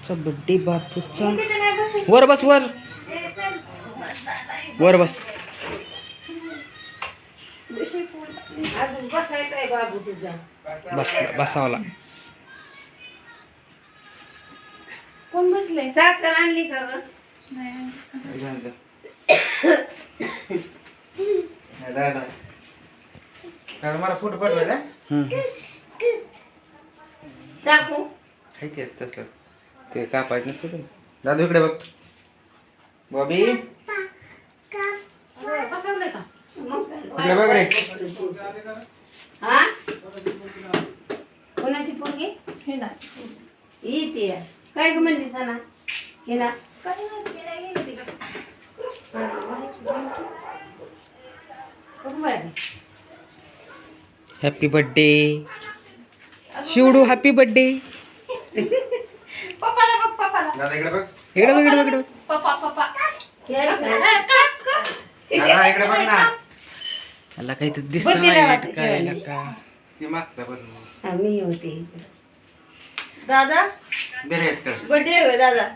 Birthday बापूचा. वर बस, वर वर बस. बसावला. कोण बसले? साखर आणली का ग? मला फोटो पाठवायचा चाकू तसलं ते कापायचं नसतं ते. दादू इकडे बघ. बॉबी बसवलंय का? इकडे बघ रे. हा कोणाची पोरगी? हे ना ही ती आहे. काय ग म्हणली सना? हे ना काय माहिती नाही गेली तिकडे. Happy birthday Shivdu. Happy birthday. पप्पाला बघ, पप्पाला. दादा इकडे बघ. इकडे बघ, इकडे बघ. पप्पा पप्पा दादा इकडे बघ ना. त्याला काही तर बघ तिला दिसत वाटतं काय शिवानी. का. ती मागचा बघ. मी होते दादा दे रे इकडे. बर्थडे दादा.